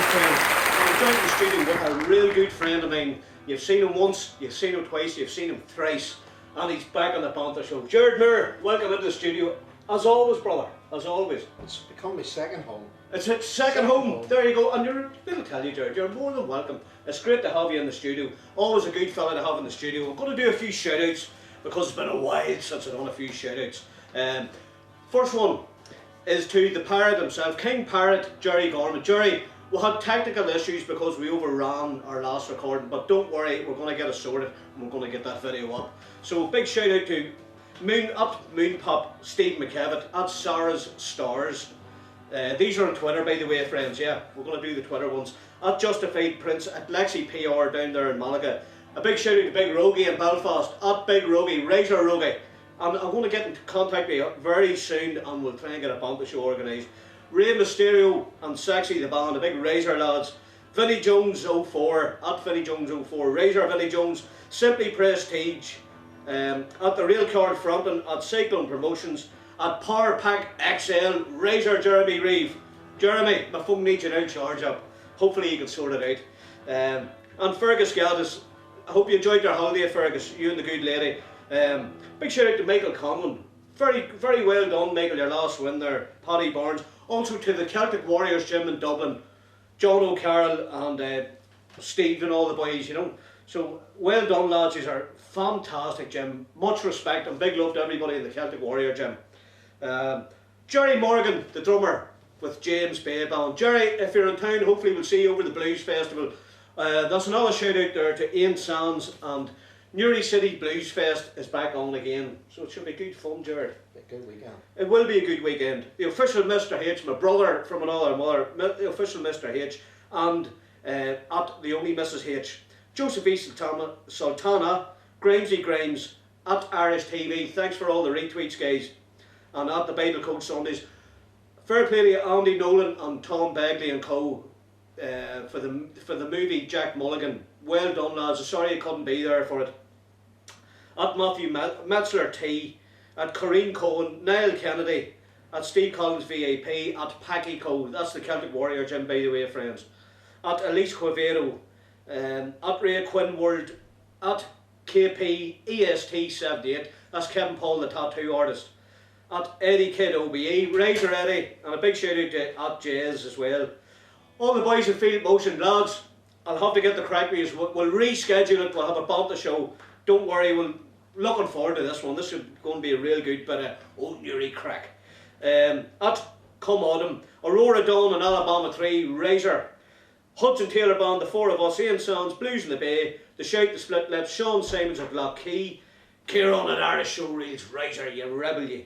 friends. I'm joined in the studio with a real good friend of mine. You've seen him once, you've seen him twice, you've seen him thrice, and he's back on the Banter show. Gerard, welcome into the studio. As always, brother, as always. It's become my second home. It's its second home. There you go. And I'll tell you, Gerard, you're more than welcome. It's great to have you in the studio. Always a good fella to have in the studio. I'm going to do a few shout outs because it's been a while since I've done a few shout outs. First one is to the parrot himself, King Parrot, Jerry Gorman. Jerry, we had technical issues because we overran our last recording, but don't worry, we're going to get it sorted and we're going to get that video up. So big shout out to Moon Pop, Steve McKevitt, at Sarah's Stars. These are on Twitter, by the way, friends. Yeah, we're going to do the Twitter ones. At Justified Prince, at Lexi PR down there in Malaga. A big shout out to Big Rogie in Belfast, at Big Rogie, Razor Rogie. And I'm going to get in contact with you very soon and we'll try and get a Banter show organised. Ray Mysterio and Sexy the band, the big Razor lads. Vinnie Jones 04, at Vinnie Jones 04, Razor Vinnie Jones, Simply Prestige, at the Real Card Frontin, at Cyclone Promotions, at Power Pack XL, Razor Jeremy Reeve. Jeremy, my phone needs you now charge up. Hopefully you can sort it out. And Fergus Gaddis, I hope you enjoyed your holiday, Fergus, you and the good lady. Big shout out to Michael Conlon. Very well done, Michael, your last win there. Paddy Barnes. Also to the Celtic Warriors gym in Dublin. John O'Carroll and Steve and all the boys, you know. So well done, lads. These are fantastic gym. Much respect and big love to everybody in the Celtic Warrior gym. Jerry Morgan, the drummer with James Bay Band. Jerry, if you're in town, hopefully we'll see you over the Blues Festival. That's another shout out there to Ian Sands, and Newry City Blues Fest is back on again, so it should be good fun, Gerard. A good weekend. It will be a good weekend. The official Mr. H, my brother from another mother, the official Mr. H, and at the only Mrs. H, Joseph E. Sultana, Grimesy Grimes, at Irish TV. Thanks for all the retweets, guys. And at the Bible Code Sundays. Fair play to Andy Nolan and Tom Begley and co. For the movie Jack Mulligan. Well done, lads. Sorry I couldn't be there for it. At Matthew Metzler T, at Corrine Cohen, Niall Kennedy, at Steve Collins VAP, at Packy Co. That's the Celtic Warrior gym, by the way, friends. At Elise Quavero, at Ray Quinn World, at KP EST 78. That's Kevin Paul, the tattoo artist. At Eddie Kid OBE, Razor Eddie, and a big shout out to at Jazz as well. All the boys in Field Motion, lads, I'll have to get the crack with you. We'll reschedule it, we'll have a Banter show. Don't worry, we're looking forward to this one. This is going to be a real good bit of old Newry crack. At Come Autumn, Aurora Dawn and Alabama 3, Razor, Hudson Taylor Band, the four of us, Ian Sands, Blues in the Bay, The Shout, The Split Lips, Sean Simons at Lock Key, Kieran at Irish Show Reels, Razor, you rebel you.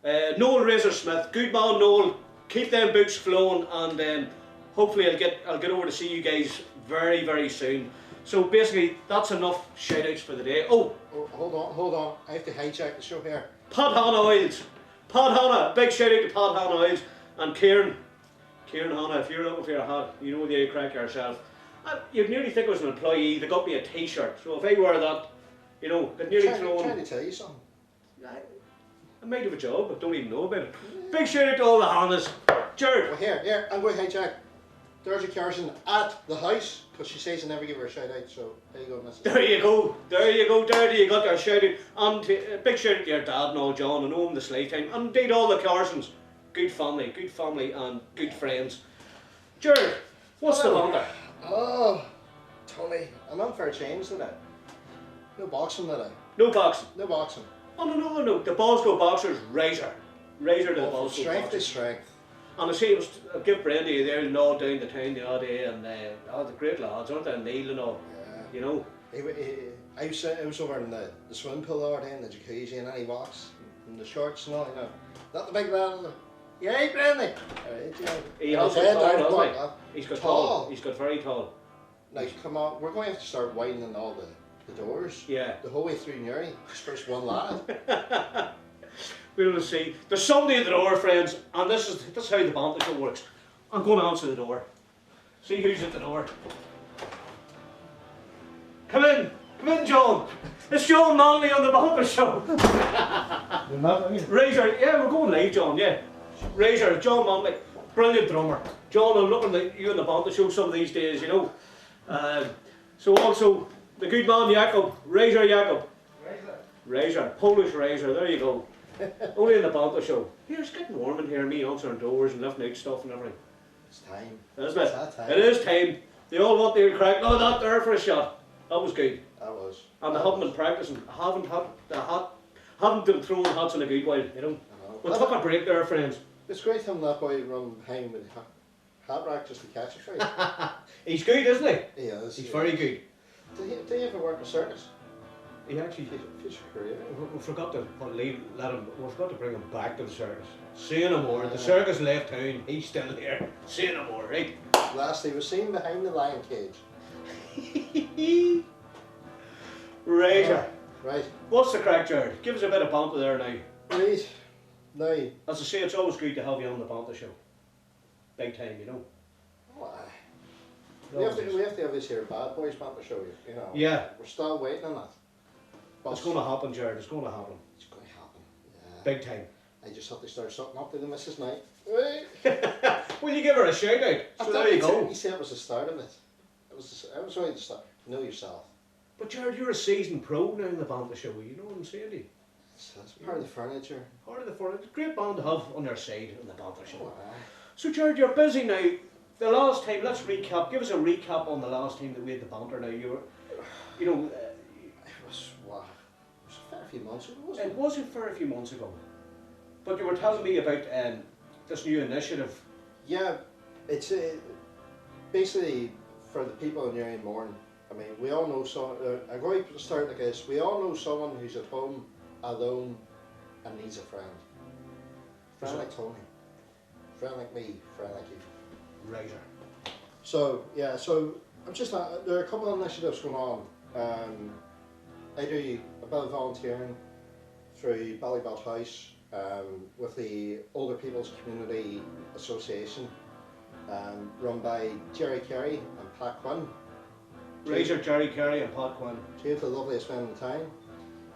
Noel Razor Smith, good man Noel, keep them boots flowing, and hopefully I'll get over to see you guys very, very soon. So basically, that's enough shout-outs for the day. Oh, hold on. I have to hijack the show here. Pat Hanna Oils. Pat Hanna, big shout-out to Pat Hanna Oils. And Kieran Hanna, if you're looking for your hat, you know the you crack yourself. You'd nearly think I was an employee. They got me a t-shirt. So if I wear that, you know, they'd nearly throw trying to tell you something. I might have a job, but don't even know about it. Big shout-out to all the Hannas. Jared. Well, here, I'm going to hijack. There's a Carson at the house, because she says I never give her a shout out, so there you go, Mrs. There you go, Daddy, you got your shout out. And a big shout out to your dad and all, John, and home this lifetime. And indeed all the Carsons. Good family and good friends. Jared, what's the Banter? Oh, Tony, I'm on for a change today. No boxing today. No boxing? No boxing. On another note, the Bosco Boxers, Razor to the Bosco Boxers. Strength is strength. And I see it was, I'll give Brandy there and all down the town the other day, and the great lads, aren't they? Neil and all, yeah. You know. I was over in the swimming pool the other day in the jacuzzi, and then he walks in the shorts and all, you know. That the big man? Yeah, hey, Brandy. Right, you know. He has got tall, hasn't he? He's got tall. He's got very tall. Now, come on, we're going to have to start widening all the doors. Yeah. The whole way through Newry. There's one lad. We'll see. There's somebody at the door, friends, and this is how the Banter show works. I'm going to answer the door. See who's at the door. Come in, John. It's John Manley on the Banter show. You're not, are you? Razor, yeah, we're going live, John. Yeah, Razor, John Manley. brilliant drummer. John, I'm looking at you in the Banter show some of these days, you know. So also, the good man Jakob, Razor Jakob. Razor, Polish Razor, there you go. Only in the Banter show. Here, it's getting warm in here, me answering doors and lifting out stuff and everything. It's time. Isn't it? It's time. It is time. They all want to crack. No, that there for a shot. That was good. That was. And I haven't been practicing. I haven't been throwing hats in a good while, you know. We took a break there, friends. It's great having that boy run behind with the hat rack just to catch a fight. He's good, isn't he? He is. He's very good. Do you ever work a circus? He actually. Future career. We forgot to we forgot to bring him back to the circus. Say no more. The circus left town. He's still here. Say no more, right? Last he was seen behind the lion cage. Razor. Right. What's the crack, Gerard? Give us a bit of banter there now. Right. Now. As I say, it's always good to have you on the Banter show. Big time, you know. Oh, we have to have this here Bad Boys Banter show, you know. Yeah. We're still waiting on that. But It's going to happen, Gerard. It's going to happen. It's going to happen. Yeah. Big time. I just have to start something up to the missus now. Will you give her a shout out? So there you go. You said it was the start of it. It was only the start. Know yourself. But Gerard, you're a seasoned pro now in the Banter show. You know what I'm saying to you? That's part of the furniture. Part of the furniture. It's a great band to have on their side in the Banter show. Oh, So Gerard, you're busy now. The last time, let's recap. Give us a recap on the last time that we had the Banter. Now you were, you know. It was what? It was a fair few months ago, wasn't it? It was a fair few months ago. But you were telling me about this new initiative. Yeah, it's basically for the people in Newry-Morn. I mean, we all know someone. I'm going to start like this. We all know someone who's at home, alone, and needs a friend. Friend like Tony. Friend like me. Friend like you. Razor. So yeah, so I'm just there are a couple of initiatives going on. I do a bit of volunteering through Ballybelt House with the Older People's Community Association, run by Jerry Carey and Pat Quinn. Razor, Jerry Carey and Pat Quinn. Two of the loveliest men in town.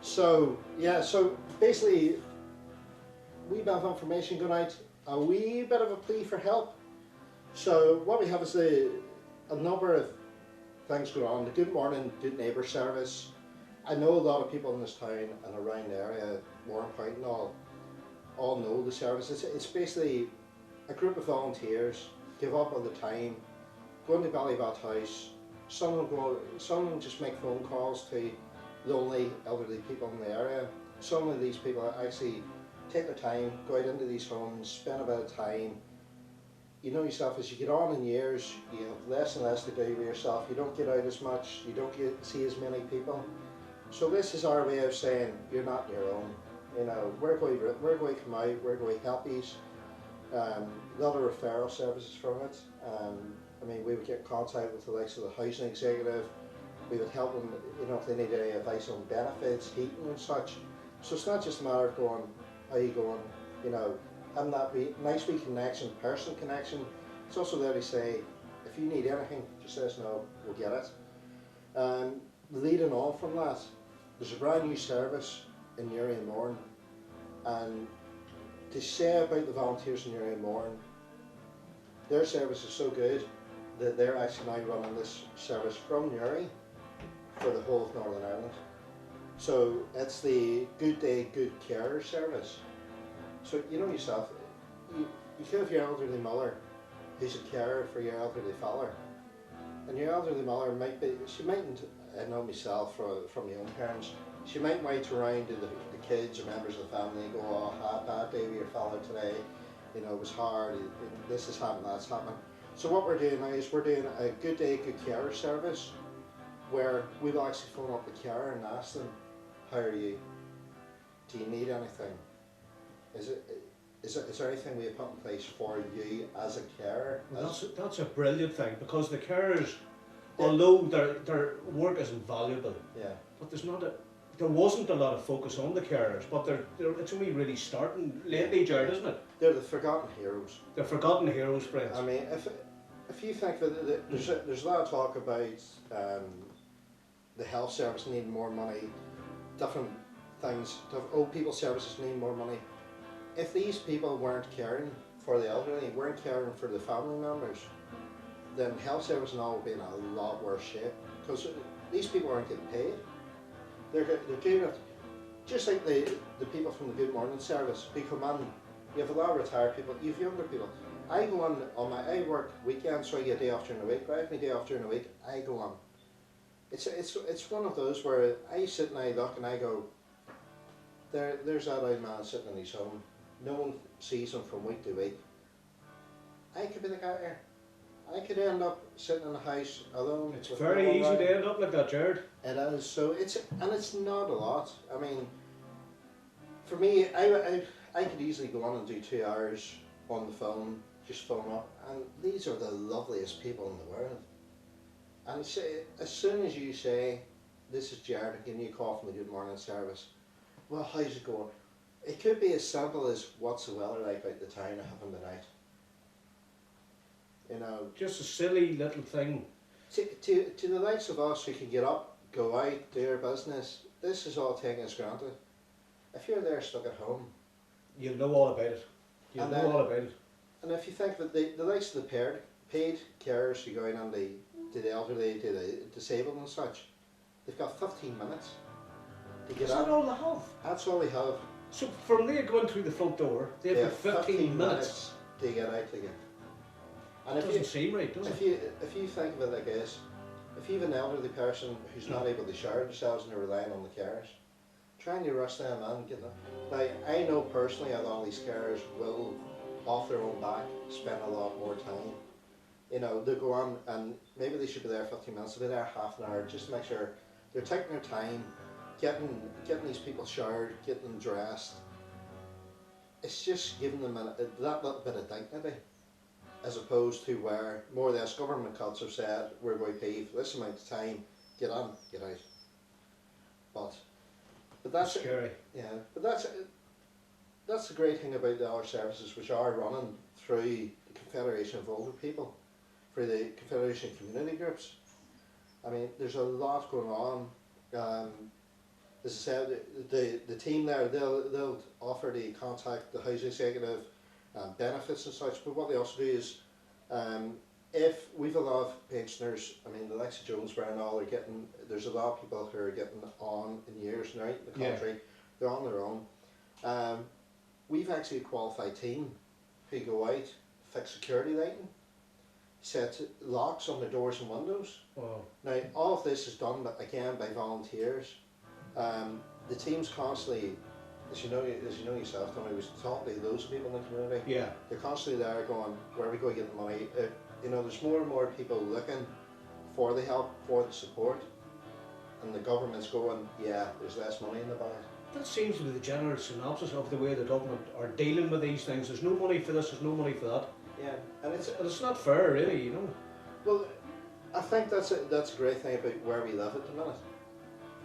So yeah, so basically, we bit of information going out, a wee bit of a plea for help. So what we have is a number of things going on. The Good Morning, Good Neighbour service. I know a lot of people in this town and around the area, Warren Point and all know the service. It's basically a group of volunteers give up all the time, go into Ballybelt House. Some just make phone calls to lonely elderly people in the area. Some of these people actually take their time, go out into these homes, spend a bit of time. You know yourself, as you get on in years, you have less and less to do with yourself. You don't get out as much, you don't see as many people. So this is our way of saying, you're not on your own. You know, we're going to come out, we're going to help you. A lot of referral services from it. I mean, we would get in contact with the likes of the housing executive. We would help them, you know, if they need any advice on benefits, heating and such. So it's not just a matter of going, how you going, you know, having that nice wee connection, personal connection. It's also there to say, if you need anything, just let us know, we'll get it. Leading on from that, there's a brand new service in Newry-Morn, and to say about the volunteers in Newry-Morn, their service is so good that they're actually now running this service from Newry for the whole of Northern Ireland. So it's the Good Day, Good Care service. So you know yourself, you could have your elderly mother who's a carer for your elderly father. And your elderly mother might be, she mightn't, I know myself from my own parents, she might write around to the kids or members of the family and go, oh, bad day with your father today, you know, it was hard, this has happened, that's happened. So what we're doing now is we're doing a Good Day, Good Care service where we will actually phone up the carer and ask them, how are you? Do you need anything? Is there anything we have put in place for you as a carer? Well, that's a brilliant thing, because the carers, although their work is invaluable, but there wasn't a lot of focus on the carers, but it's only really starting lately, Gerard, isn't it? They're the forgotten heroes. The forgotten heroes, friends. I mean, if you think that there's a lot of talk about the health service needing more money, different things, old people services need more money. If these people weren't caring for the elderly, weren't caring for the family members, then health service and all would be in a lot worse shape, because these people aren't getting paid. They're doing it just like the people from the Good Morning service who come in. You have a lot of retired people, you have younger people. I go on I work weekends, so I get a day off during the week. But I have my day off during the week, I go on. It's one of those where I sit and I look and I go, there's that old man sitting in his home. No one sees him from week to week. I could be the guy here. I could end up sitting in the house alone. It's very easy to end up like that, Gerard. It is. So it's not a lot. I mean, for me, I could easily go on and do 2 hours on the phone, just phone up, and these are the loveliest people in the world. And as soon as you say, "This is Gerard, giving you a call from the Good Morning service," well, how's it going? It could be as simple as, "What's the weather like out the town of having tonight?" You know, just a silly little thing. To the likes of us who can get up, go out, do our business, this is all taken as granted. If you're there stuck at home, you'll know all about it. You'll know all about it. And if you think that the likes of the paid carers who go in and to the elderly, to the disabled and such, they've got 15 minutes to get out. Is that all they have? That's all they have. So from there going through the front door, they've got 15 minutes to get out again. And it doesn't seem right, does it? If you think of it like this, if you have an elderly person who's not able to shower themselves and they're relying on the carers, trying to rush them and get them. Now, I know personally a lot of these carers will, off their own back, spend a lot more time. You know, they'll go on and maybe they should be there 15 minutes, they'll be there half an hour just to make sure they're taking their time, getting these people showered, getting them dressed. It's just giving them that little bit of dignity, as opposed to where more or less government cuts have said, "We're going to pay for this amount of time, get on, get out." But that's scary. Yeah, but that's the great thing about the other services which are running through the Confederation of Older People, for the Confederation of Community Groups. I mean, there's a lot going on. As I said, the team there, they'll offer to contact the house executive, benefits and such, but what they also do is, if we've a lot of pensioners, I mean the likes of Jonesborough and all, there's a lot of people who are getting on in years now in the country, they're on their own. We've actually a qualified team who go out, fix security lighting, set locks on the doors and windows. Wow. Now all of this is done again by volunteers. The team's constantly, as you know yourself, Tony, was talking to loads of people in the community. Yeah. They're constantly there going, "Where are we going to get the money?" You know, there's more and more people looking for the help, for the support, and the government's going, "Yeah, there's less money in the bank." That seems to be the general synopsis of the way the government are dealing with these things. There's no money for this, there's no money for that. Yeah, and it's not fair, really, you know. Well, I think that's a great thing about where we live at the minute.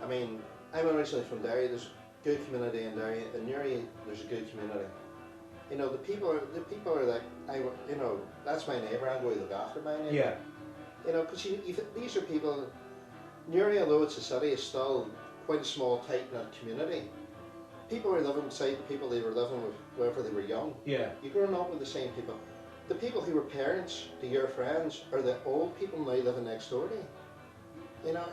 I mean, I'm originally from Derry. There's a good community in Derry. In Newry, there's a good community. You know, the people are like, you know, that's my neighbour. I'm going to look after my neighbour. Yeah. You know, because these are people. Newry, although it's a city, is still quite a small, tight-knit community. People are living beside the people they were living with whenever they were young. Yeah. You're growing up with the same people. The people who were parents to your friends are the old people now living next door to you. You know,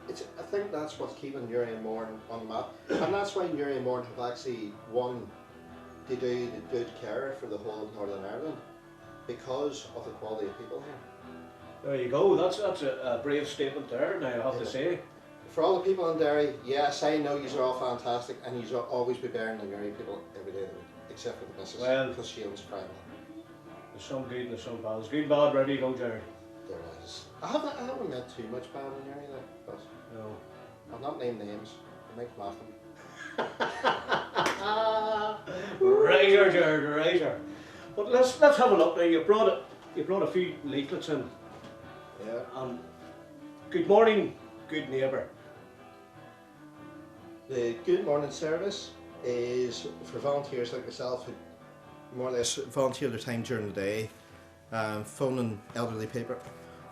I think that's what's keeping Newry and Mourne on the map, and that's why Newry and Mourne have actually won to do the good care for the whole of Northern Ireland, because of the quality of people here. There you go. That's a brave statement there. Now I have to say. For all the people in Derry, yes, I know you are all fantastic, and you will always be better than the Newry people every day of the week, except for the missus, because she owns private. There's some good and there's some bad. There's good and bad, ready to go, Jerry. There is. I haven't met too much bad in Newry though, but no. I'll not name names. I might laugh them. Righter, Jared, righter. But let's have a look now. You brought a few leaflets in. Yeah. Good morning, good neighbour. The Good Morning service is for volunteers like myself who more or less volunteer their time during the day, phoning elderly people.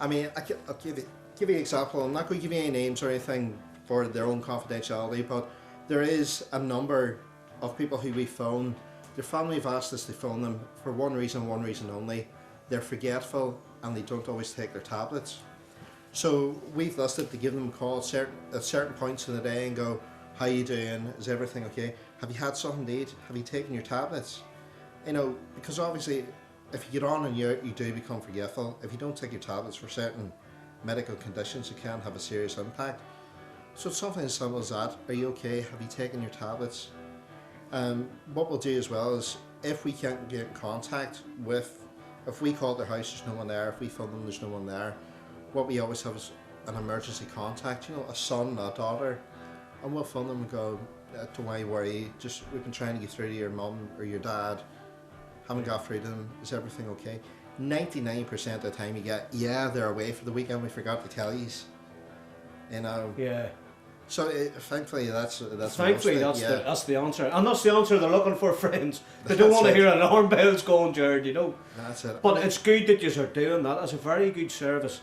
I mean, I'll give you an example. I'm not going to give you any names or anything for their own confidentiality, but there is a number of people who we phone Your family have asked us to phone them for one reason only. They're forgetful and they don't always take their tablets. So we've listed to give them a call at certain points in the day and go, how you doing? Is everything okay? Have you had something to eat? Have you taken your tablets? You know, because obviously if you get on and you do become forgetful, if you don't take your tablets for certain medical conditions, it can have a serious impact. So it's something as simple as that. Are you okay? Have you taken your tablets? What we'll do as well is, if we can't get in contact with, if we call their house, there's no one there, if we phone them, there's no one there, what we always have is an emergency contact, you know, a son, a daughter, and we'll phone them and go, don't worry, just, we've been trying to get through to your mum or your dad, haven't got through to them, is everything okay? 99% of the time you get, yeah, they're away for the weekend, we forgot to tell you. You know. Yeah. So thankfully that's Thankfully most of it, that's the answer, and that's the answer they're looking for, friends. They don't want to it. hear alarm bells going, Gerard, you know. That's it. But it's good that you are doing that. That's a very good service.